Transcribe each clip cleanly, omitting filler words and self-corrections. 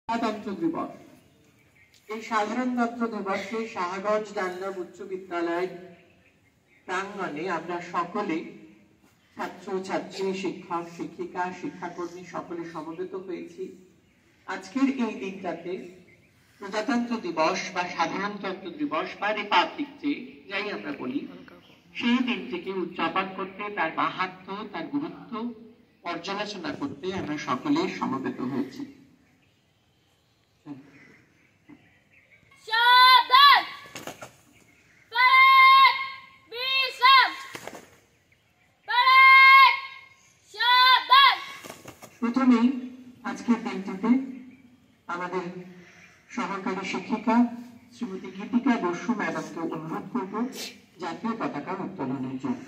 সাধারণতন্ত্র দিবস। এই সাধারণতন্ত্র দিবসে শাহগঞ্জ দানব উচ্চ বিদ্যালয় প্রাঙ্গণে আমরা সকলে ছাত্র ছাত্রী, শিক্ষক শিক্ষিকা, শিক্ষাকর্মী সকলে সমবেত হয়েছি। আজকের এই দিনটাতে প্রজাতন্ত্র দিবস বা সাধারণতন্ত্র দিবস বা রিপাবলিক ডে যাই আমরা বলি, সেই দিনটিকে উদযাপন করতে, তার মাহাত্ম্য, তার গুরুত্ব পর্যালোচনা করতে আমরা সকলে সমবেত হয়েছি। প্রথমেই আজকের দিনটিতে আমাদের সহকারী শিক্ষিকা শ্রীমতী গীতিকা বসু ম্যাডামকে অনুরোধ করব জাতীয় পতাকা উত্তোলনের জন্য।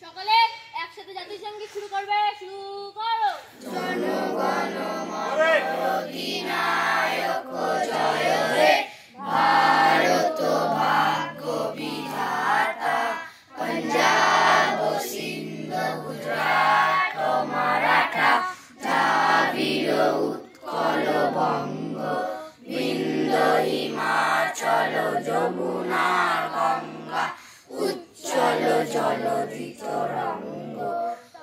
সকলে একসাথে জাতীয় সঙ্গীত শুরু করবে। শুরু করো। জনগণ মন অধিনায়ক জয় হে, ভারত ভাগ্য বিধাতা, পঞ্জাব সিন্ধ গুজরাট মারাঠা, দ্রাবিড় উৎকল বঙ্গ, বিন্দ হিমাচল যমুনা গঙ্গা, উচ্চল জলধি তরঙ্গ,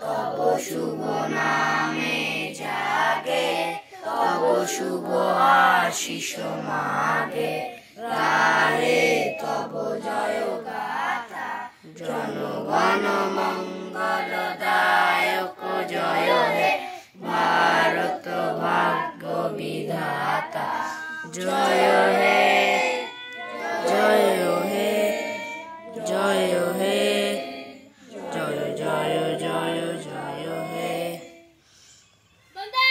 তব শুভ নামে জাগে, তব শুভ আশিস মাগে, গাহে তব জয় গাথা, জনগণ মঙ্গল দায়ক জয় হে, ভারত ভাগ্য বিধাতা জয় হে, জয় হে, জয় হে, জয় জয় জয় জয় হে। বন্দে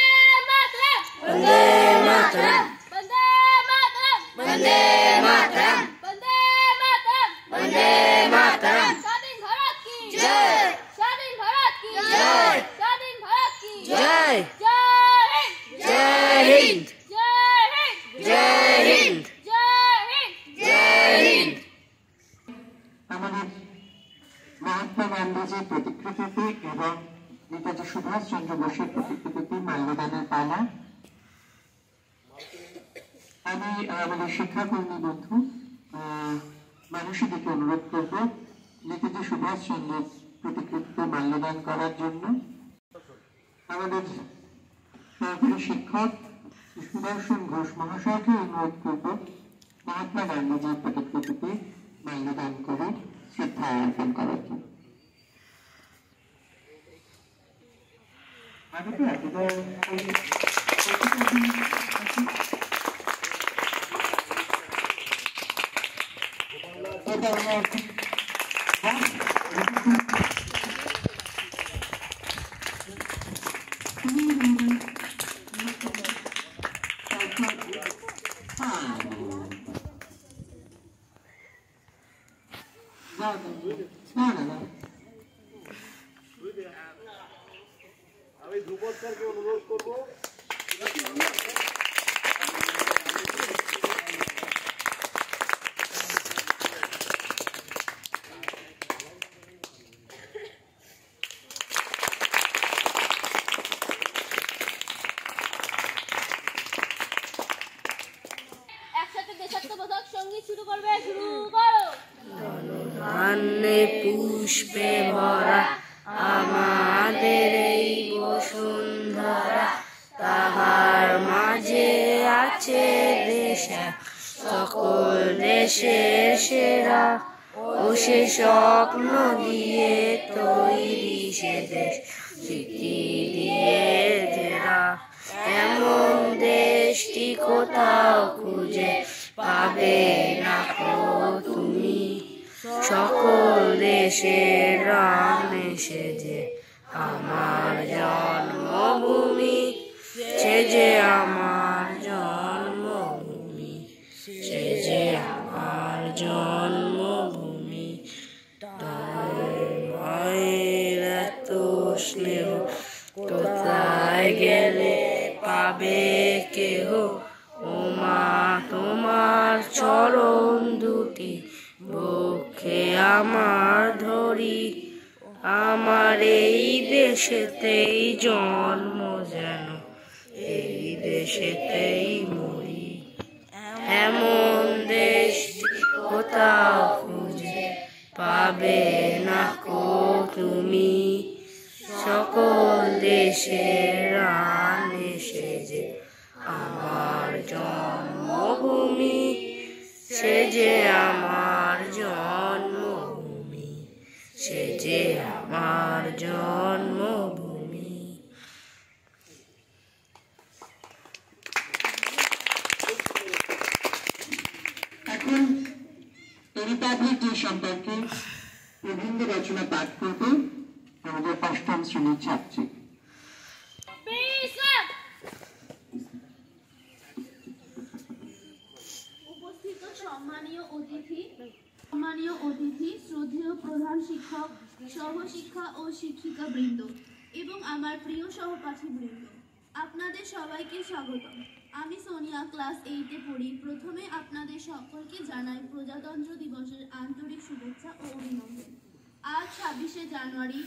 মাতরম, বন্দে মাতরম, বন্দে মাতরম, বন্দে মাতরম, বন্দে মাতরম, বন্দে মাতরম। স্বাধীন ভারত কি জয়, স্বাধীন ভারত কি জয়, স্বাধীন ভারত কি জয়। জয় হিন্দ, জয় হিন্দ, জয় হিন্দ, জয় হিন্দ, জয় হিন্দ। আমাদের মহাত্মা গান্ধীজির প্রতিকৃতিতে এবং নেতাজি সুভাষ চন্দ্র বোসের প্রতিকৃতিতে মাল্যদানের পালা। আমি আমাদের শিক্ষাকর্মী বন্ধু মানুষীদেরকে অনুরোধ করব নেতাজি সুভাষ চন্দ্র প্রতিকৃতিতে মাল্যদান করার জন্য। আমাদের সহকারী শিক্ষক সুদর্শন ঘোষ মহাশয়কে অনুরোধ করব মহাত্মা গান্ধীজির প্রতিকৃতিতে মাল্যদান করে শ্রদ্ধা অর্পণ করার জন্য। আমি তো আমি ধ্রুপদ স্যারকে অনুরোধ করবো একসাথে দেশাত্মবোধক সঙ্গীত শুরু করবে। শুরু করো। ধান্যে পুষ্পে ভরা আমাদের এই বসুন্ধরা, তাহার মাঝে আছে দেশ সকল দেশ দেশের সেরা ও সে স্বপ্ন দিয়ে তৈরি সে দেশ স্মৃতি দিয়ে ঘেরা। এমন দেশটি কোথাও খুঁজে পাবে না কো তুমি। সকল দেশের রানে সে যে আমার জন্মভূমি, সে যে আমার জন্মভূমি, সে যে আমার জন্মভূমি। মায়ের এত স্নেহ কোথায় গেলে পাবে কেহ। ও মা তোমার চরণ দুটি বক্ষে আমার ধরি, আমার এই দেশেতেই জন্ম যেন এই দেশেতেই মরি। এমন দেশটি কোথাও খুঁজে পাবে না কো তুমি। সকল দেশের রানে সে যে আমার জন্মভূমি, সে যে আমার জন্মভূমি, সে যে আমার জন্মভূমি। এখন রিপাবলিক ডে সম্পর্কে প্রবন্ধ রচনা পাঠ করবে আমাদের অষ্টম শ্রেণীর ছাত্রী। উপস্থিত সম্মানীয় অতিথি, শ্রদ্ধেয় প্রধান শিক্ষক, সহশিক্ষা ও শিক্ষিকা বৃন্দ এবং আমার প্রিয় সহপাঠী বৃন্দ, আপনাদের সবাইকে স্বাগতম। আমি সোনিয়া, ক্লাস 8-এ পড়ি। প্রথমে আপনাদের সকলকে জানাই প্রজাতন্ত্র দিবসের আন্তরিক শুভেচ্ছা ও অভিনন্দন। আজ 26শে জানুয়ারি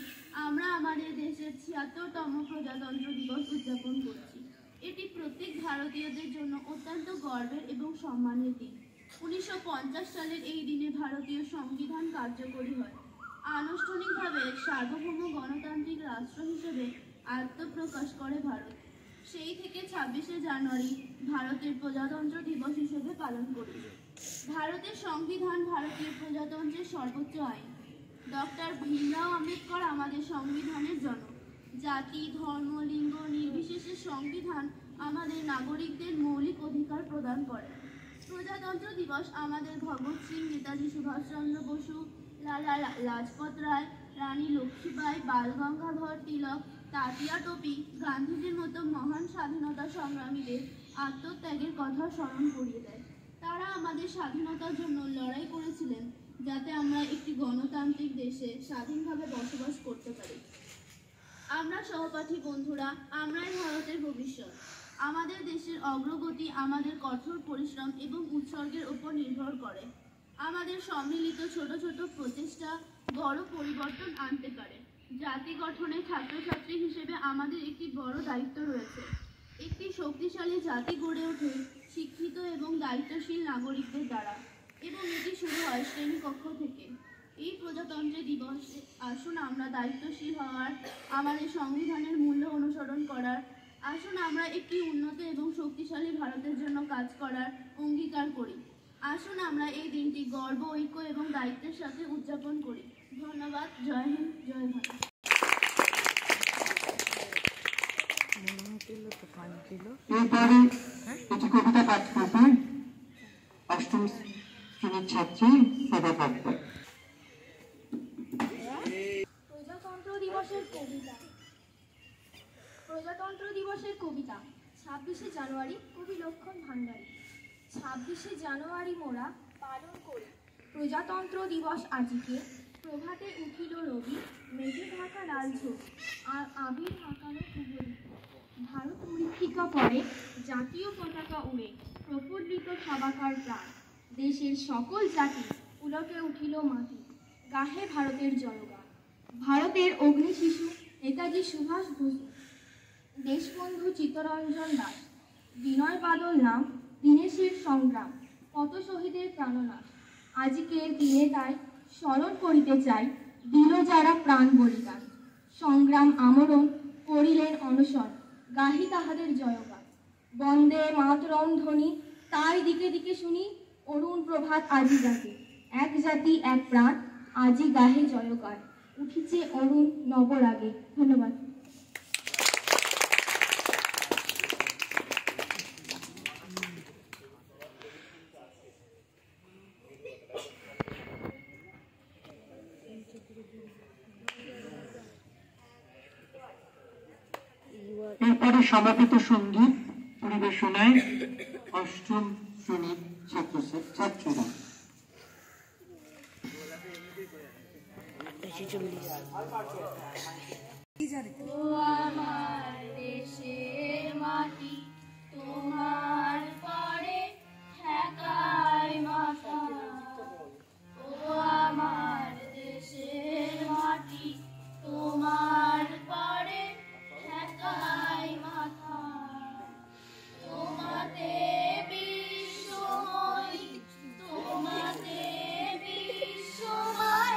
আমরা আমাদের দেশের ৭৬তম প্রজাতন্ত্র দিবস উদযাপন করছি। এটি প্রত্যেক ভারতীয়দের জন্য অত্যন্ত গর্বের এবং সম্মানের দিন। 1950 সালের এই দিনে ভারতীয় সংবিধান কার্যকরী হয়। আনুষ্ঠানিকভাবে সার্বভৌম গণতান্ত্রিক রাষ্ট্র হিসেবে আত্মপ্রকাশ করে ভারত। সেই থেকে 26শে জানুয়ারি ভারতের প্রজাতন্ত্র দিবস হিসেবে পালন করি। ভারতের সংবিধান ভারতীয় প্রজাতন্ত্রের সর্বোচ্চ আইন। ডক্টর ভীমরাও আম্বেদকর আমাদের সংবিধানের জনক। জাতি, ধর্ম, লিঙ্গ নির্বিশেষে সংবিধান আমাদের নাগরিকদের মৌলিক অধিকার প্রদান করে। প্রজাতন্ত্র দিবস আমাদের ভগৎ সিং, নেতাজি সুভাষচন্দ্র বসু, লালা লাজপত রায়, রানী লক্ষ্মীবাই, বাল গঙ্গাধর তিলক, তাতিয়া টোপি, গান্ধীজির মতো মহান স্বাধীনতা সংগ্রামীদের আত্মত্যাগের কথা স্মরণ করিয়ে দেয়। তারা আমাদের স্বাধীনতার জন্য লড়াই করেছিলেন যাতে আমরা একটি গণতান্ত্রিক দেশে স্বাধীনভাবে বসবাস করতে পারি। আমরা সহপাঠী বন্ধুরা, আমরাই ভারতের ভবিষ্যৎ। আমাদের দেশের অগ্রগতি আমাদের কঠোর পরিশ্রম এবং উৎসর্গের উপর নির্ভর করে। আমাদের সম্মিলিত ছোট ছোট প্রচেষ্টা বড় পরিবর্তন আনতে পারে। জাতি গঠনে ছাত্রছাত্রী হিসেবে আমাদের একটি বড় দায়িত্ব রয়েছে। একটি শক্তিশালী জাতি গড়ে ওঠে শিক্ষিত এবং দায়িত্বশীল নাগরিকদের দ্বারা, এবং এটি শুরু হয় শ্রেণীকক্ষ থেকে। এই প্রজাতন্ত্র দিবসে আসুন আমরা দায়িত্বশীল হওয়ার, আমাদের সংবিধানের মূল্য অনুসরণ করার, আসুন আমরা একটি উন্নত এবং শক্তিশালী ভারতের জন্য কাজ করার অঙ্গীকার করি। আসুন আমরা এই দিনটি গর্ব, ঐক্য এবং দায়িত্বের সাথে উদযাপন করি। ধন্যবাদ। জয় হিন্দ, জয় ভারত। এরপরে একটি কবিতা পাঠ করবে অষ্টম শ্রেণীর ছাত্রী সেবা করবে। প্রজাতন্ত্র দিবসের কবিতা। প্রজাতন্ত্র দিবসের কবিতা। 26শে জানুয়ারি, কবি লক্ষণ ভান্ডারী। 26শে জানুয়ারি মোরা পালন করি প্রজাতন্ত্র দিবস আজিকে। প্রভাতে উঠিল রবি, মেঘে ঢাকা লাল ছবি, আর আবির হাঁকানো কুবলি। ভারত মৃত্তিকা পরে, জাতীয় পতাকা উড়ে, প্রফুল্লিত সবাকার প্রাণ। দেশের সকল জাতি পুলকে উঠিল মাটি, গাহে ভারতের জয়গান। ভারতের অগ্নিশিশু নেতাজি সুভাষ বসু, দেশবন্ধু চিত্তরঞ্জন দাস, বিনয় বাদল নাম, দীনেশের সংগ্রাম, কত শহীদের প্রাণনাশ। আজকের দিনে তাই স্মরণ করিতে চাই, দিল যারা প্রাণ বলিদান। সংগ্রাম আমরণ করিলেন অনশন, গাহি তাহাদের জয়গান। বন্দে মাতরম ধ্বনি তাই দিকে দিকে শুনি, অরুণ প্রভাত আজি জাগে, এক জাতি এক প্রাণ, আজি গাহে জয়কার, উঠিছে অরুণ নবরাগে। ধন্যবাদ। এরপরে সমাপিত সঙ্গীত পরিবেশনায় অষ্টম শ্রেণীর ছাত্রীরা। আমার দেশের মাটি তোমার পরে ঠেকায় মাথা, ও আমার দেশের মাটি তোমার পরে ঠেকায় মাথা, তোমাতে বিশ্বময়, তোমাতে বিশ্বময়ের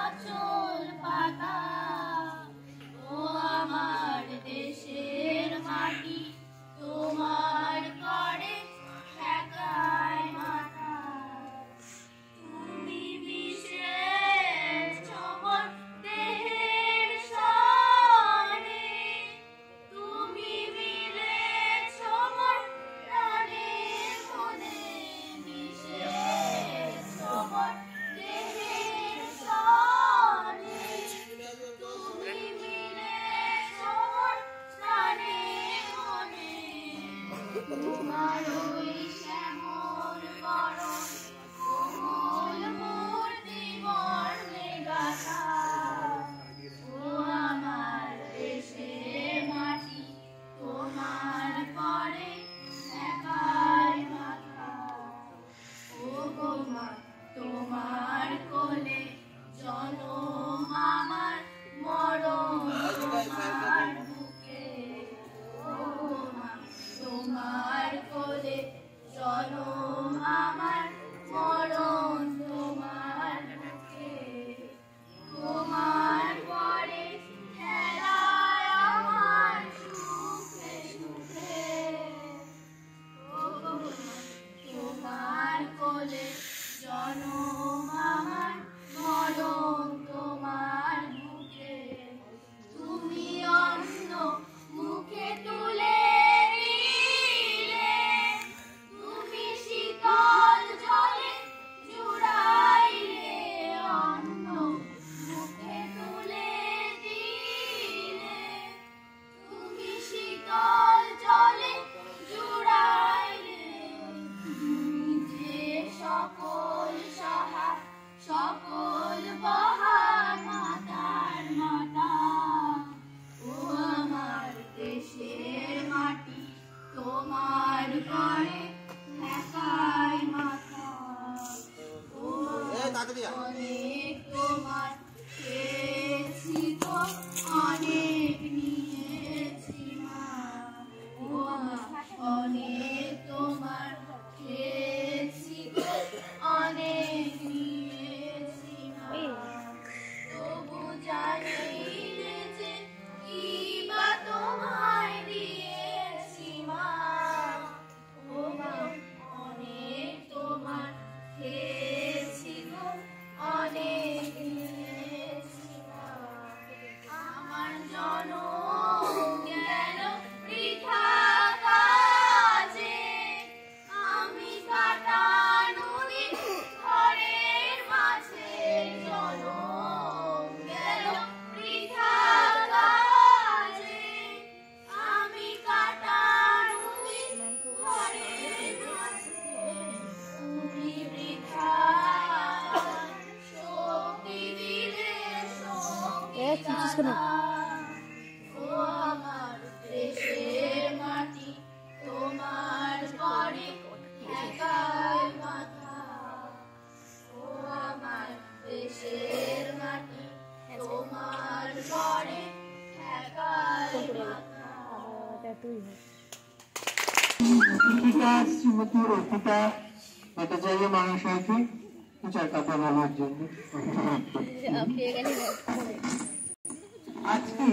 আঁচল পাতা, ও আমার দেশের মাটি তোমার পরে ঠেকায় মাথা, তুমি বিশেষ চমক দেহের সনে, তুমি মিলেছ মোর প্রাণের মনে, বিশেষ চমক দেহের সনে, তুমি মিলেছ মোর প্রাণের মনে, তোমার ওই শ্যামল বরণ কোমল মূর্তি বর্ণে গাথা, ও আমার দেশের মাটি তোমার পরে ঠেকায় মাথা, ও গো মা তোমার কোলে জনম আমার, মরণ তোমার বুকে, ও গো মা তোমার কোলে জনম আমার, মরণ তোমার বুকে, তোমার পরে খেলায় আমার সুখে সুখে, ও গো মা তোমার কোলে জনম আমার, মরণ তোমার বুকে, তুমি অন্ন মুখে তুলে নিলে, তুমি শীতল জলে জুড়াইলে, অন্ন মুখে তুলে দিলে, তুমি শীতল জলে জুড়াইলে, তুমি যে সকল সাহা সকল বহা মাতার মাতা, ও আমার দেশের মাটি তোমার পরে ঠেকায় মাথা, ও অনেক তোমার খেয়েছি গো, অনেক নিয়েছি মা, ও অনেক তোমার খেয়েছি গো, অনেক নিয়েছি মা, তবু জানি যে কি বা তোমায় দিয়েছি মা, ও মা অনেক তোমার খেয়েছি গো, অনেক নিয়েছি মা, আমার জনম গেল বৃথা কাজে, আমি কাটা নদী ঘরের মাঝে, জনম গেল বৃথা কাজে, আমি কাটা নদী ঘরের মাঝে, তুমি বৃথা শক্তি দিলে সঙ্গী দাতা, ও আমার দেশের মাটি তোমার পরে ঠেকায় মাথা, ও আমার দেশের মাটি তোমার পরে ঠেকায় মাথা। শিক্ষিকা শ্রীমতী অর্পিতা ভট্টাচার্য মহাশয়কে দু চার কথা বলার জন্য আজকে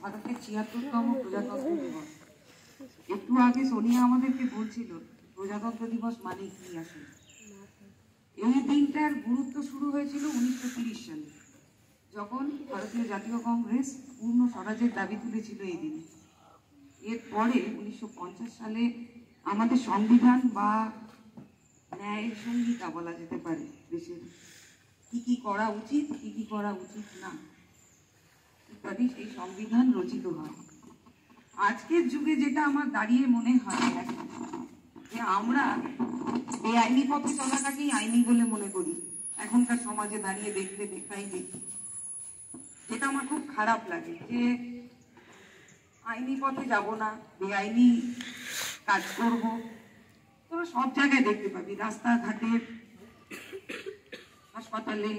ভারতের ৭৬তম প্রজাতন্ত্র দিবস। একটু আগে সোনিয়া আমাদেরকে বলছিল প্রজাতন্ত্র দিবস মানে কি আসলে? এই দিনটার গুরুত্ব শুরু হয়েছিল 1930 সালে, যখন ভারতীয় জাতীয় কংগ্রেস পূর্ণ স্বরাজের দাবি তুলেছিল এই দিনে। এরপরে 1950 সালে আমাদের সংবিধান বা ন্যায়ের সংহিতা বলা যেতে পারে, দেশের কি কি করা উচিত, কি কি করা উচিত না ইত্যাদি সেই সংবিধান রচিত হয়। আজকের যুগে যেটা আমার দাঁড়িয়ে মনে হয় যে আমরা এই আইনি পথে চলাটাকেই আইনি বলে মনে করি, এখনকার সমাজে দাঁড়িয়ে দেখাই দেখি, যেটা আমার খুব খারাপ লাগে যে আইনি পথে যাব না, বেআইনি কাজ করব। তোরা সব জায়গায় দেখতে পাবি, রাস্তাঘাটে, হাসপাতালে,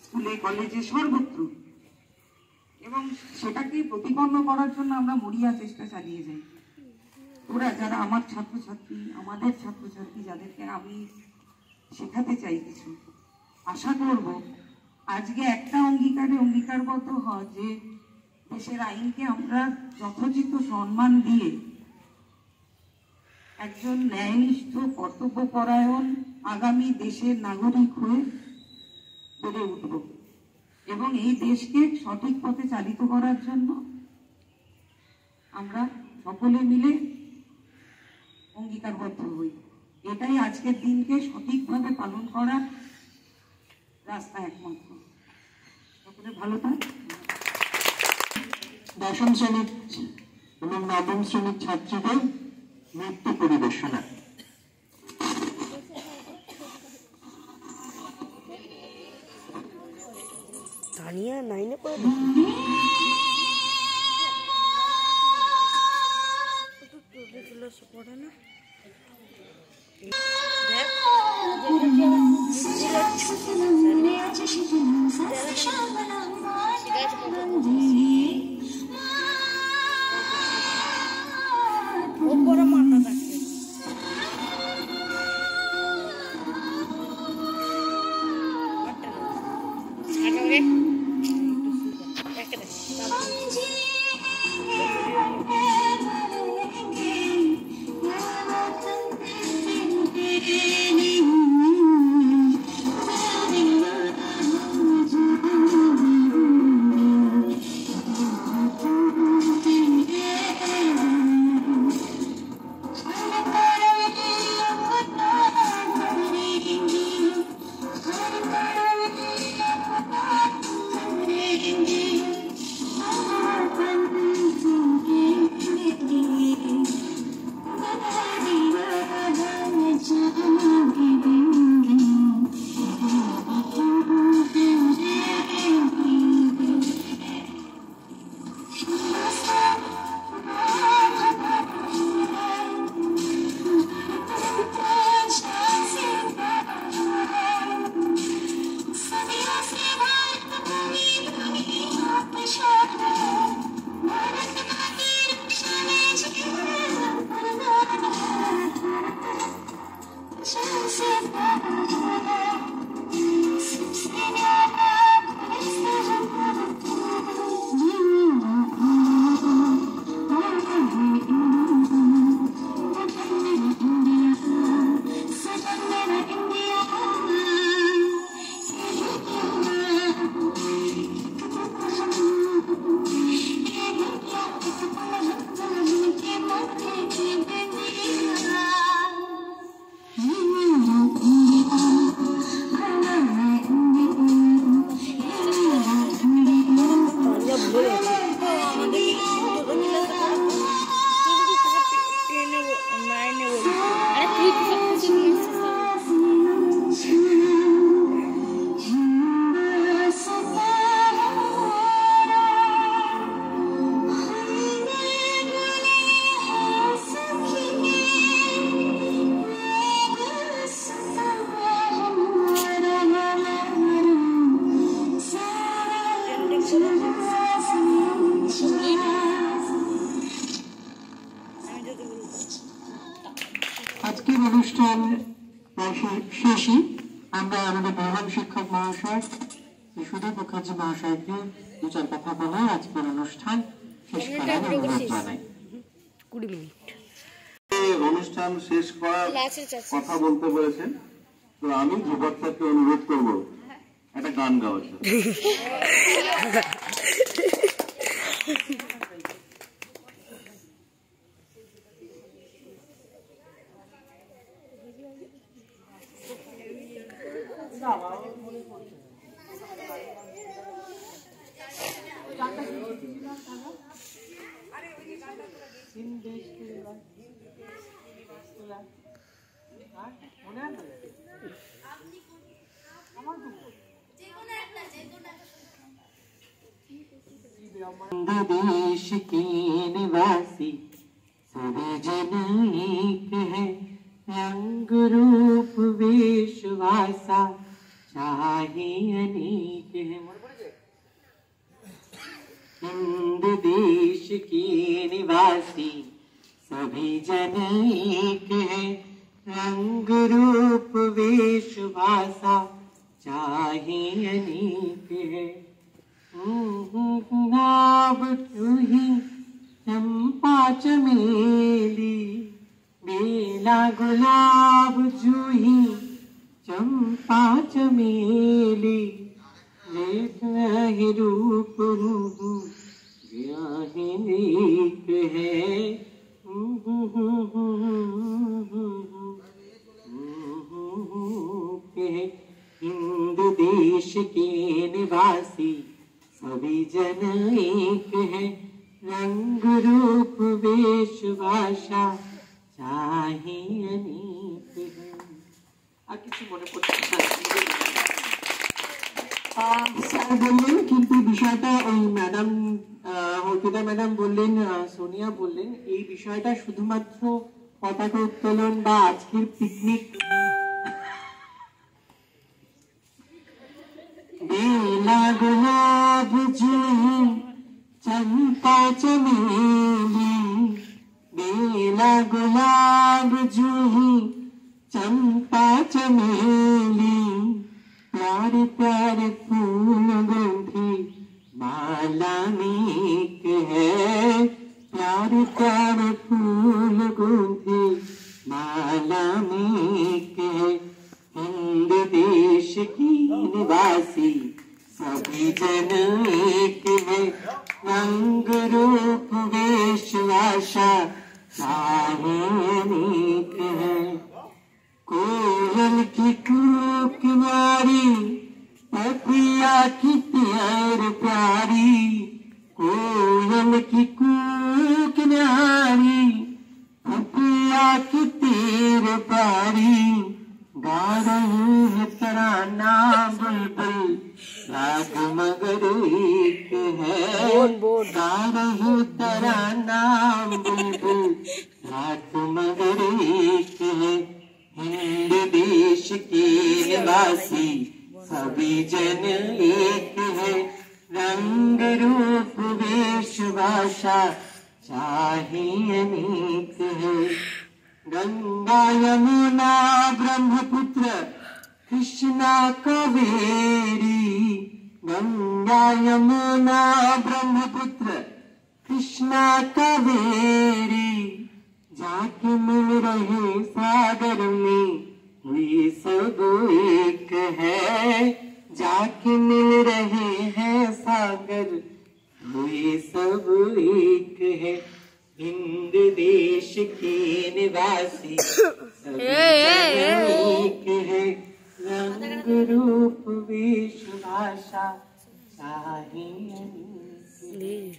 স্কুলে, কলেজে, সর্বত্র। এবং সেটাকে প্রতিপন্ন করার জন্য আমরা মরিয়া চেষ্টা চালিয়ে যাই। ওরা যারা আমার ছাত্রছাত্রী, আমাদের ছাত্রছাত্রী, যাদেরকে আমি শেখাতে চাই কিছু, আশা করব আজকে একটা অঙ্গীকারবদ্ধ হয় যে দেশের আইনকে আমরা যথোচিত সম্মান দিয়ে একজন ন্যায়নিষ্ঠ, কর্তব্যপরায়ণ আগামী দেশের নাগরিক হয়ে বেড়ে উঠব এবং এই দেশকে সঠিক পথে চালিত করার জন্য আমরা সকলে মিলে অঙ্গীকারবদ্ধ হই। এটাই আজকের দিনকে সঠিকভাবে পালন করার রাস্তা একমাত্র। সকলে ভালো থাক। দশম শ্রেণীর এবং নবম শ্রেণীর ছাত্রীদের নৃত্য পরিবেশনা। তানিয়া নাইনে পড়ে পড়ে না, দেখ ওপরে মাথা থাকে। আজকের অনুষ্ঠান শেষে আমরা আমাদের প্রধান শিক্ষক মহাশয় সুধীর মুখার্জি মহাশয়কে দু চার কথা বলে আজকের অনুষ্ঠান শেষ করার অনুরোধ জানাই। 20 মিনিট। অনুষ্ঠান শেষ করার কথা বলতে বলেছেন, তো আমি ধ্রুবক স্যারকে অনুরোধ করবো একটা গান গাওয়ার জন্য। देश के निवासी सभी जन एक है, रंग रूप वेश वासा चाहे अनेक है। हिंद देश के निवासी सभी जन एक है, रंग रूप वेश भाषा चाहे अनेक है। गुलाब जूही चंपा चमेली, बेला गुलाब जूही चंपा चमेली, ही रूप एक है। हिंद देश के निवासी सभी जन एक है, रंग रूप वेश भाषा चाहे अनेक है। আর কিছু মনে পড়ছে স্যার বললেন, কিন্তু বিষয়টা ওই ম্যাডাম অর্পিতা ম্যাডাম বললেন, সোনিয়া বললেন, এই বিষয়টা শুধুমাত্র পতাকা উত্তোলন বা আজকের পিকনিক। बेला गुलाब जूही चंपा चमेली, बेला गुलाब जूही चंपा चमेली, प्यारे प्यारे फूल गंधी माला में एक है, प्यारे प्यारे फूल गंधी माला में एक है। हिंद देश की निवासी सभी जन एक है, रंग रूप वेश भाषा चाहे अनेक है। कोयल की कूक न्यारी, पपिया की प्यार प्यारी, कोयल की कूक न्यारी, पपिया की तीर प्यारी, गा रही है तराना बुलबुल राग मगर एक है, गा रही तराना बुलबुल राग मगर एक है। हिंद देश के निवासी सभी जन एक है, रंग रूप वेश भाषा चाहे अनेक है। गंगा यमुना ब्रह्मपुत्र कृष्णा कावेरी, गंगा यमुना ब्रह्मपुत्र कृष्णा कावेरी, जाके मिल रहे सागर में ये सब एक है, जाके मिल रहे हैं सागर ये सब एक है। हिंद देश के निवासी सभी एक है, रंग रूप वेश भाषा चाहे अनेक।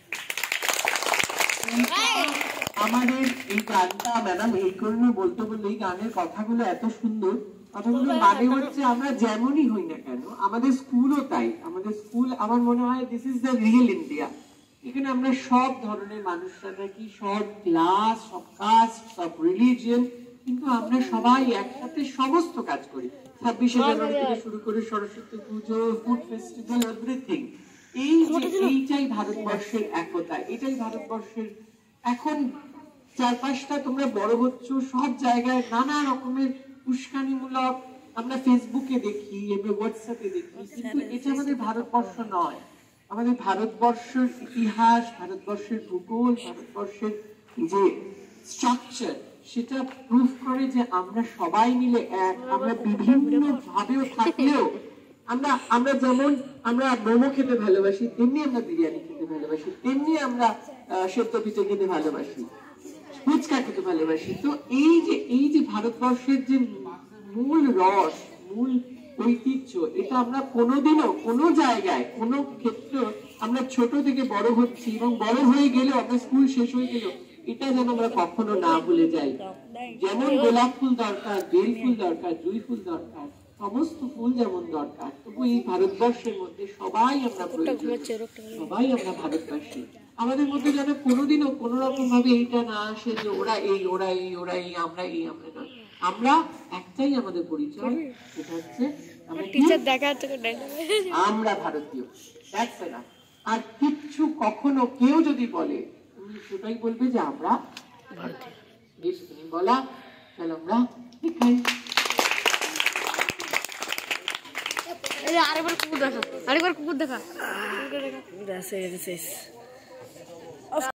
আমাদের এই গানটা ম্যাডাম এই কারণে বলতে বললে, এই গানের কথাগুলো এত সুন্দর, কথাগুলো মানে হচ্ছে আমরা যেমনই হই না কেন, আমাদের স্কুলও তাই। আমাদের স্কুল আমার মনে হয় this is the real India. এখানে আমরা সব ধরনের মানুষরা থাকি, সব ক্লাস, সব কাস্ট, সব রিলিজিয়ন, কিন্তু আমরা সবাই একসাথে সমস্ত কাজ করি। 26শে জানুয়ারি থেকে শুরু করে সরস্বতী পুজো, ফুড ফেস্টিভ্যাল, এভরিথিং। এইটাই ভারতবর্ষের একতা, এটাই ভারতবর্ষের। এখন চারপাশটা তোমরা বড় হচ্ছ, সব জায়গায় নানা রকমের উস্কানিমূলক আমরা ফেসবুকে দেখি, আমরা হোয়াটসঅ্যাপে দেখি, কিন্তু এটা আমাদের ভারতবর্ষ নয়। আমাদের ভারতবর্ষের ইতিহাস, ভারতবর্ষের ভূগোল, ভারতবর্ষের যে স্ট্রাকচার, সেটা প্রুফ করে যে আমরা সবাই মিলে এক। আমরা বিভিন্ন ভাবেও থাকলেও আমরা যেমন আমরা মোমো খেতে ভালোবাসি, তেমনি আমরা বিরিয়ানি খেতে ভালোবাসি, তেমনি আমরা সেদ্ধ পিঠে খেতে ভালোবাসি, ফুচকা খেতে ভালোবাসি। তো এই যে ভারতবর্ষের যে মূল রস, মূল ঐতিহ্য, এটা আমরা কোনোদিনও কোনো জায়গায় কোনো ক্ষেত্র আমরা ছোট থেকে বড় হচ্ছি এবং বড় হয়ে গেলেও আমরা স্কুল শেষ হয়ে গেলেও এটা যেন আমরা কখনো না ভুলে যাই। যেমন গোলাপ ফুল দরকার, বেল ফুল দরকার, জুঁই ফুল দরকার, সমস্ত ফুল যেমন দরকার, তবু এই ভারতবর্ষের মধ্যে সবাই আমরা প্রয়োজন, সবাই আমরা ভারতবাসী। আমাদের মধ্যে যেন কোনোদিনও কোনো রকম ভাবে এইটা না আসে যে ওরা এই, আমরা এই, আমরা নয়। আমরা একটাই আমাদের পরিচয়, সেটা হচ্ছে আমরা ভারতীয়। আর কিচ্ছু কখনো কেউ যদি বলে, তুমি সেটাই বলবে যে আমরা ভারতীয়। বেশ, তুমি বলা, চলো আমরা খাই। আরেকবার কুকুর দেখা,